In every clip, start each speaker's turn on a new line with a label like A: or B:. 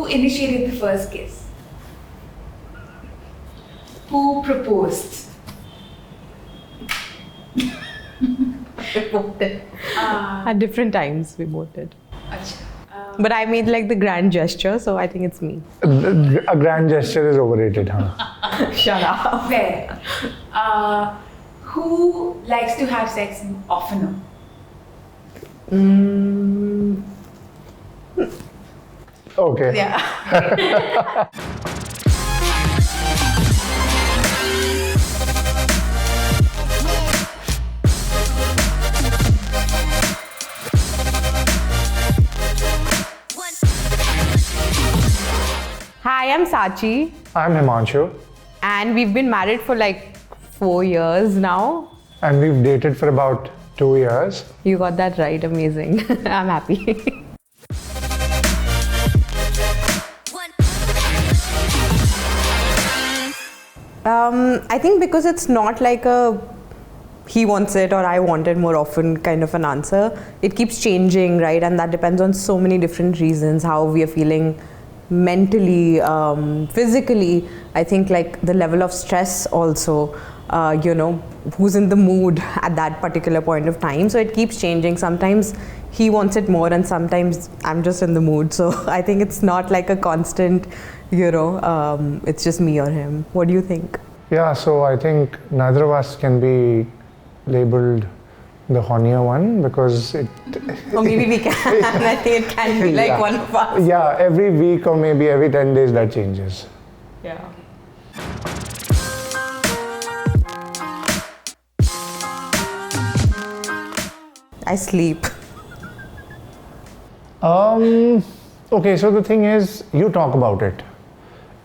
A: initiated the first kiss? Who proposed?
B: We both did. At different times, we both did.
A: Acha.
B: But I made like the grand gesture, so I think it's me.
C: A grand gesture is overrated, huh?
B: Shut up.
A: Fair. Who likes to have sex oftener?
C: Okay.
B: Yeah. Hi, I'm Sachee.
C: I'm Himanshu.
B: And we've been married for like 4 years now.
C: And we've dated for about 2 years.
B: You got that right, amazing. I'm happy. I think because it's not like a he wants it or I want it more often kind of an answer. It keeps changing, right? And that depends on so many different reasons, how we are feeling mentally, physically. I think like the level of stress also, who's in the mood at that particular point of time. So it keeps changing. Sometimes he wants it more and sometimes I'm just in the mood. So I think it's not like a constant, it's just me or him. What do you think?
C: Yeah, so I think neither of us can be labeled the hornier one because it...
B: Or maybe we can. I think it can be like one of us.
C: Yeah, every week or maybe every 10 days that changes.
B: Yeah. I sleep.
C: Okay, so the thing is, you talk about it.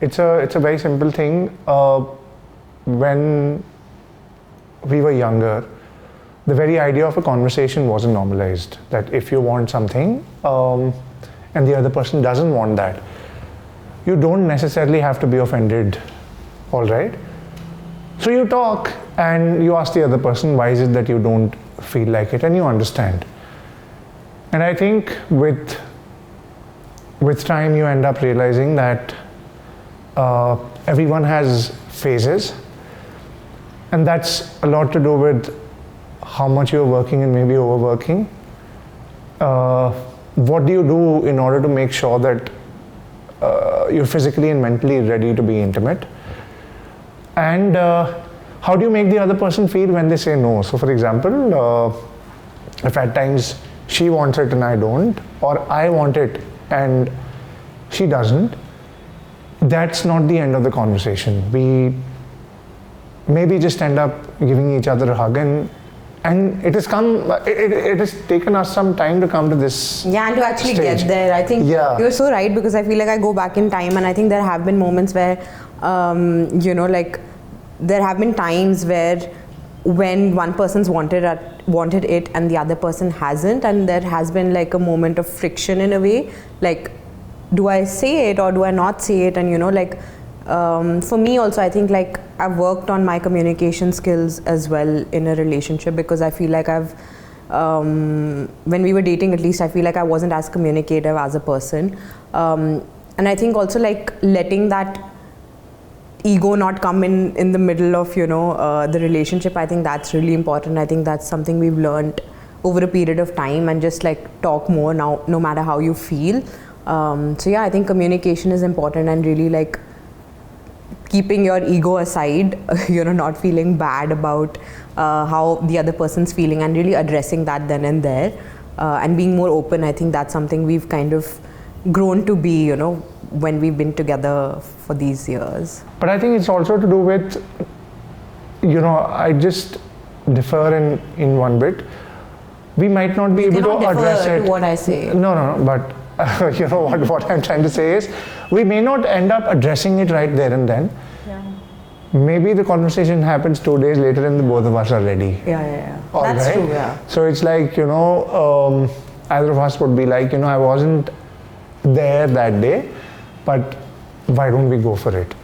C: It's a very simple thing. When we were younger, the very idea of a conversation wasn't normalized. That if you want something and the other person doesn't want that, you don't necessarily have to be offended, all right? So you talk and you ask the other person, why is it that you don't feel like it, and you understand. And I think with time you end up realizing that everyone has phases, and that's a lot to do with how much you're working and maybe overworking. What do you do in order to make sure that you're physically and mentally ready to be intimate? And how do you make the other person feel when they say no? So for example, if at times she wants it and I don't, or I want it and she doesn't, that's not the end of the conversation. We maybe just end up giving each other a hug, and it has taken us some time to come to this
B: and to actually
C: stage.
B: get there. I think you're so right, because I feel like I go back in time and I think there have been moments where there have been times where when one person's wanted it and the other person hasn't, and there has been like a moment of friction in a way, like do I say it or do I not say it? And for me also, I think like I've worked on my communication skills as well in a relationship, because I feel like when we were dating, at least I feel like I wasn't as communicative as a person, and I think also like letting that ego not come in the middle of the relationship. I think that's really important. I think that's something we've learned over a period of time, and just like talk more now, no matter how you feel. So yeah, I think communication is important, and really like keeping your ego aside, not feeling bad about how the other person's feeling, and really addressing that then and there, and being more open. I think that's something we've kind of grown to be, when we've been together for these years.
C: But I think it's also to do with, I just differ in one bit. We might not be able to address it.
B: To what I say.
C: No, but what I'm trying to say is, we may not end up addressing it right there and then.
B: Yeah.
C: Maybe the conversation happens 2 days later and the both of us are ready.
B: Yeah.
C: All
B: That's
C: right?
B: true, yeah.
C: So it's like, either of us would be like, I wasn't there that day, but why don't we go for it?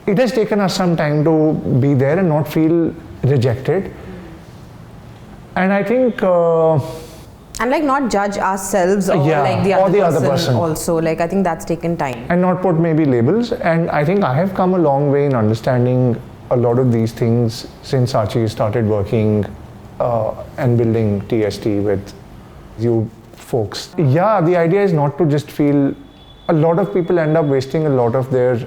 C: It has taken us some time to be there and not feel rejected. And I think
B: And like not judge ourselves or
C: Yeah,
B: like the
C: or
B: other,
C: the other
B: person
C: person.
B: also. Like I think that's taken time.
C: And not put maybe labels. And I think I have come a long way in understanding a lot of these things since Sachee started working and building TST with you folks. Yeah, the idea is not to just feel. A lot of people end up wasting a lot of their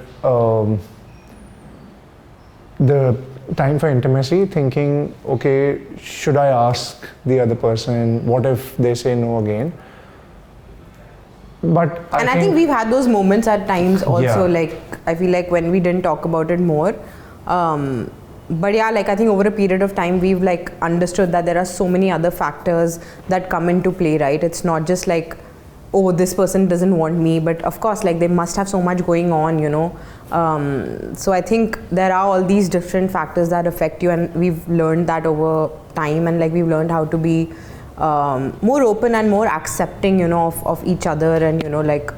C: the time for intimacy, thinking, okay, should I ask the other person? What if they say no again? But
B: I think we've had those moments at times also.
C: Yeah.
B: Like I feel like when we didn't talk about it more. But yeah, like I think over a period of time we've like understood that there are so many other factors that come into play, right? It's not just like, oh, this person doesn't want me, but of course like they must have so much going on, you know. So I think there are all these different factors that affect you, and we've learned that over time, and like we've learned how to be more open and more accepting, you know, of each other, and you know, like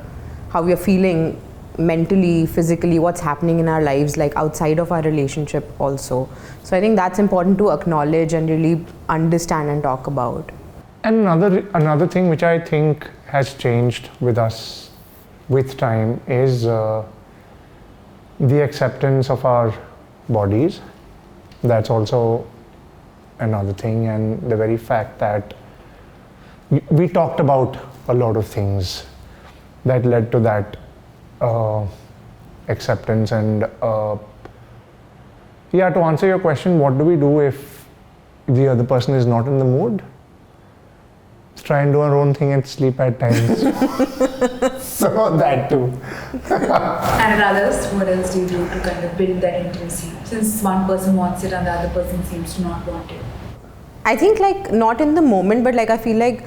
B: how we are feeling mentally, physically, what's happening in our lives, like outside of our relationship also. So I think that's important to acknowledge and really understand and talk about.
C: And another thing which I think has changed with us with time is the acceptance of our bodies. That's also another thing, and the very fact that we talked about a lot of things that led to that acceptance. And yeah, to answer your question, what do we do if the other person is not in the mood? Let's try and do our own thing and sleep at times. So that too.
A: And others, what else do you do to kind of build that intimacy? Since one person wants it and the other person seems to not want it.
B: I think like not in the moment, but like I feel like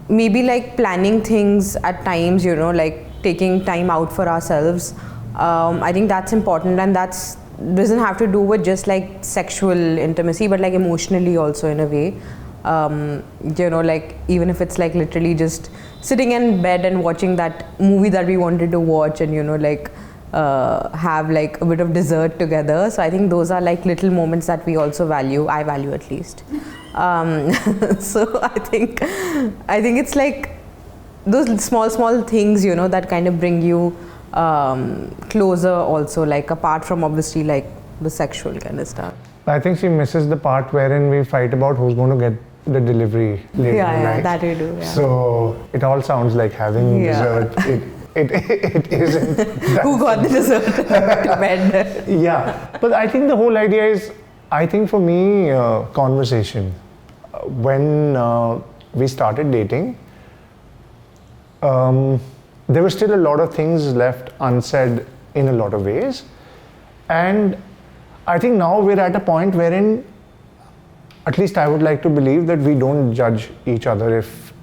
B: maybe like planning things at times, you know, like taking time out for ourselves. I think that's important, and that's doesn't have to do with just like sexual intimacy, but like emotionally also in a way. You know, like even if it's like literally just sitting in bed and watching that movie that we wanted to watch, and you know, like have like a bit of dessert together. So I think those are like little moments that we also value. I value at least. So I think it's like those small things, you know, that kind of bring you closer also, like apart from obviously like the sexual kind of stuff.
C: I think she misses the part wherein we fight about who's going to get the delivery later in the night.
B: That we do. Yeah.
C: So it all sounds like having dessert. It isn't.
B: Who got the dessert to bed?
C: Yeah, but I think the whole idea is, I think for me, conversation. When we started dating, there were still a lot of things left unsaid in a lot of ways, and I think now we're at a point wherein, at least I would like to believe, that we don't judge each other if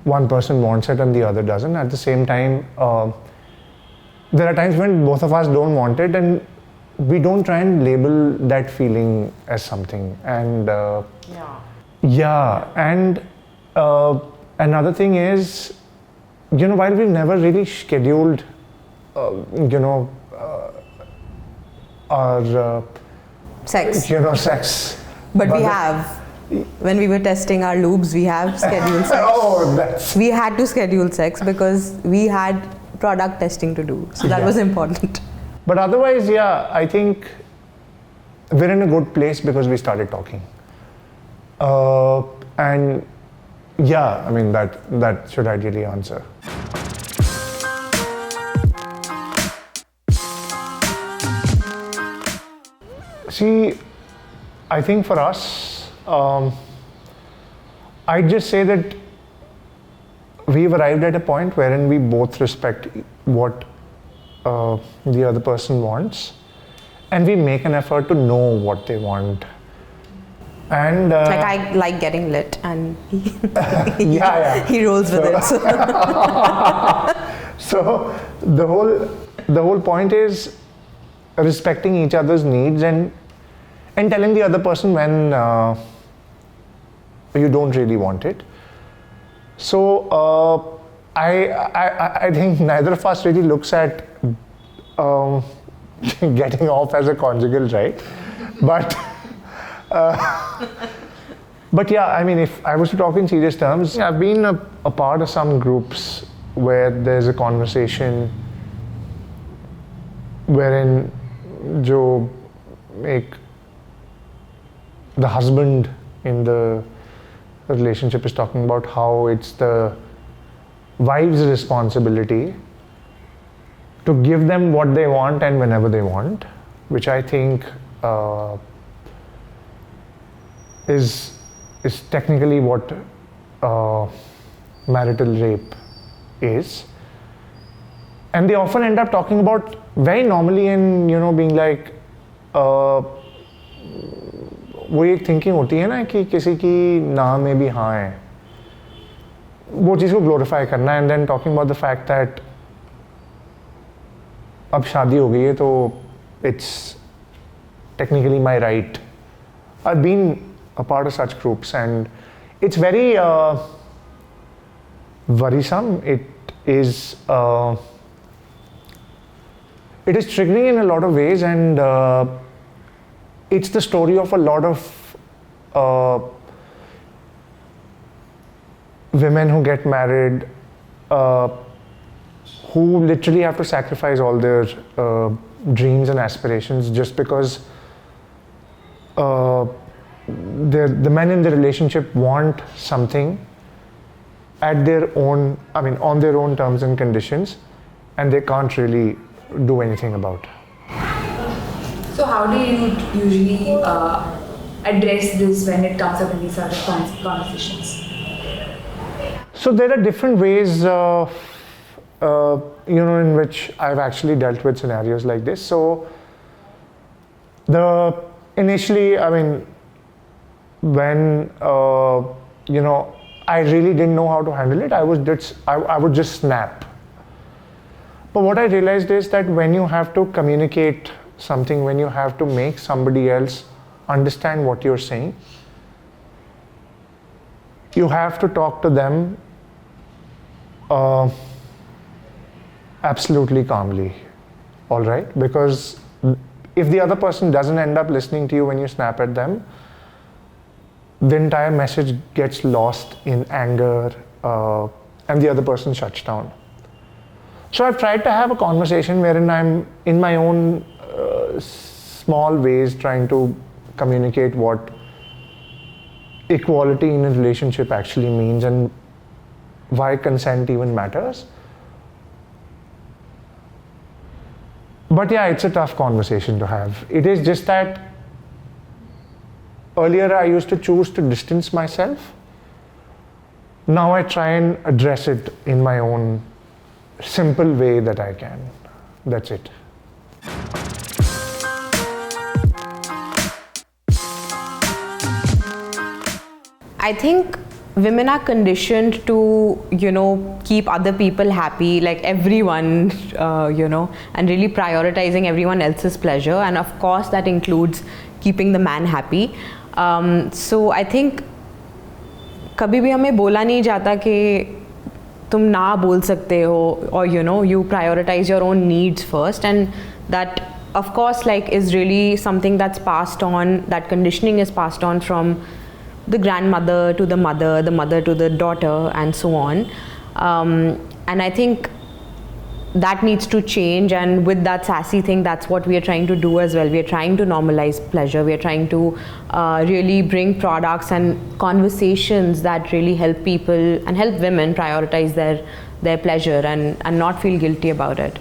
C: one person wants it and the other doesn't. At the same time, there are times when both of us don't want it, and we don't try and label that feeling as something. And and another thing is, you know, while we've never really scheduled, our
B: Sex.
C: Sex.
B: But we have. When we were testing our lubes, we have scheduled sex.
C: Oh, that's...
B: We had to schedule sex because we had product testing to do. So that was important.
C: But otherwise, yeah, I think we're in a good place because we started talking. And yeah, I mean, that should ideally answer. See, I think for us, I'd just say that we've arrived at a point wherein we both respect what the other person wants, and we make an effort to know what they want. And
B: like I like getting lit, and he,
C: yeah.
B: he rolls with it. So.
C: So the whole point is respecting each other's needs and telling the other person when you don't really want it. So I think neither of us really looks at getting off as a conjugal right, but But yeah, I mean, if I was to talk in serious terms, I've been a part of some groups where there's a conversation wherein the husband in the relationship is talking about how it's the wife's responsibility to give them what they want and whenever they want, which I think is technically what marital rape is. And they often end up talking about very normally and being like वो एक thinking होती है ना कि किसी की ना में भी हाँ है, वो चीज़ को ग्लोरीफाई करना, and then talking about the fact that अब शादी हो गई है तो it's technically my right. I've been a part of such groups and it's very worrisome. It is triggering in a lot of ways, and it's the story of a lot of women who get married who literally have to sacrifice all their dreams and aspirations just because the men in the relationship want something at their own, on their own terms and conditions, and they can't really do anything about it.
A: So how do you usually address this when it comes up in these sort of conversations?
C: So there are different ways in which I've actually dealt with scenarios like this. So initially, when I really didn't know how to handle it, I would just snap. But what I realized is that when you have to communicate something, when you have to make somebody else understand what you're saying, you have to talk to them absolutely calmly, all right? Because if the other person doesn't end up listening to you when you snap at them, the entire message gets lost in anger, and the other person shuts down. So I've tried to have a conversation wherein I'm in my own small ways trying to communicate what equality in a relationship actually means and why consent even matters. But yeah, it's a tough conversation to have. It is just that earlier I used to choose to distance myself. Now I try and address it in my own simple way that I can. That's it.
B: I think women are conditioned to, keep other people happy, like everyone, and really prioritizing everyone else's pleasure. And of course, that includes keeping the man happy. So I think कभी भी हमें बोला नहीं जाता कि तुम ना बोल सकते हो, or you prioritize your own needs first, and that of course is really something that's passed on. That conditioning is passed on from the grandmother to the mother to the daughter, and so on. And I think that needs to change, and with that Sassy thing, that's what we are trying to do as well. We are trying to normalize pleasure. We are trying to really bring products and conversations that really help people and help women prioritize their pleasure and not feel guilty about it.